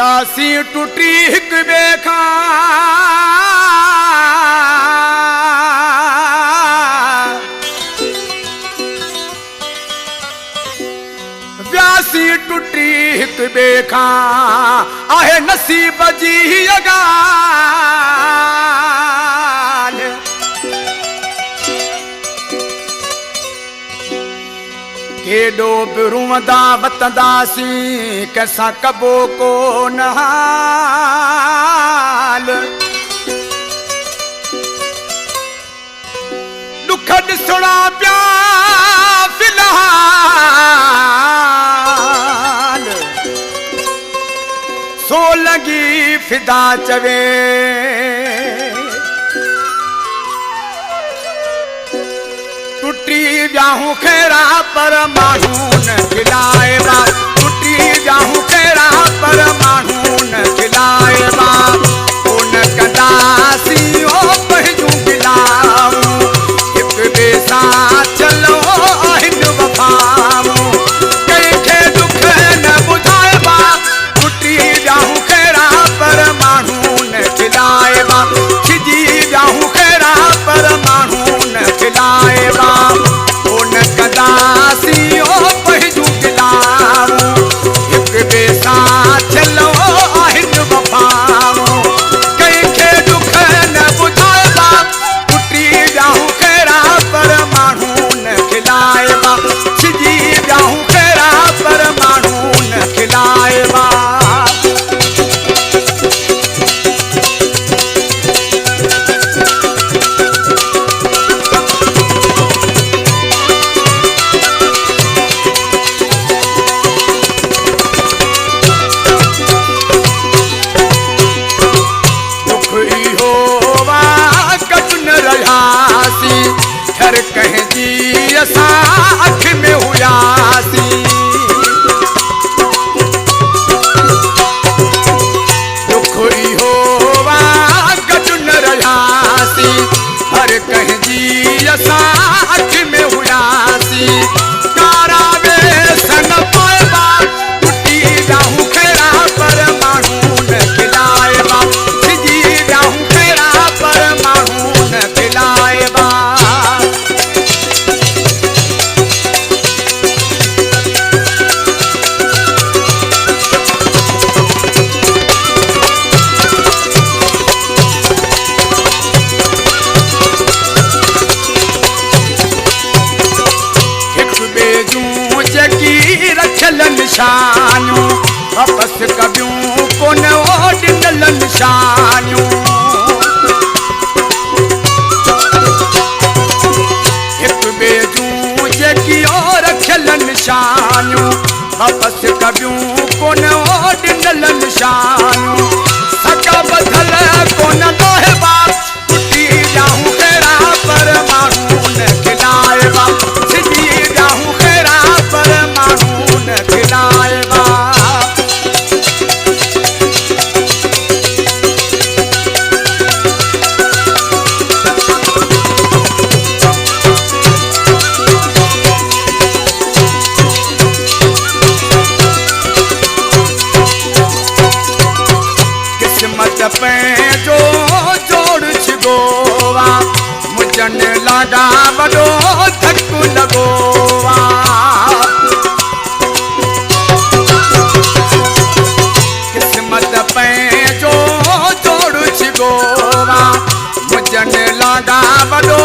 व्यासी टुटी हिक बेखा व्यासी टुटी हिक बेखा आहे नसीब जी गाल केडो बिरुवदा वतंदासी कैसा कबो को नहाल दुख ॾिसणा पिया फिलहाल सो लगी फिदा चवे टुटी जाहूं खेरा पर माण्हू न खिलाएबा टुटी जाहूं खेरा पर माण्हू न खिलाएबा कोन कंदासी ओ पंहिंजूं गिलाऊं हिक ॿिए सां चलो हिन वफ़ाऊं कंहिंखे दुख न ॿुधाइबा टुटी जाहूं खेरा पर माण्हू न खिलाएबा छिजी जाहूं खेरा पर माण्हू न खिलाएबा कोन कंदासी ओ पंहिंजूं गिलाऊं हिक ॿिए सां चलो हिन वफ़ाऊं कंहिंखे दुख न ॿुधाइबा टुटी जाहूं खेरा पर माण्हू न खिलाएबा छिजी जाहूं खेरा पर माण्हू न खिलाएबा हर कहीं जी असां अख में हुयासी दुख इहो वा गॾु न रहियासी हर कहीं जी असां अख में हुयासी तारा वे सन पाइबा टुटी जाहूं खेरा पर माण्हू न खिलाएबा छिजी जाहूं खेरा पर माण्हू न खिलाएबा निशानियूं वापस कबियूं कोन ॾिनल निशानियूं हिक ॿिए जूं जेकी रखियल निशानियूं वापस कबियूं कोन ॾिनल निशानियूं सक ॿधल कोन लोहिबा टुटी जाहूं खेरा पर माण्हू न खिलाएबा छिजी जाहूं खेरा पर माण्हू न खिलाएबा किस्मत पंहिंजो जोड़ छिगोवा मुंजन लाॾा वॾो धक लॻोवा किस्मत पंहिंजो जोड़ छिगोवा मुंजन लाॾा वॾो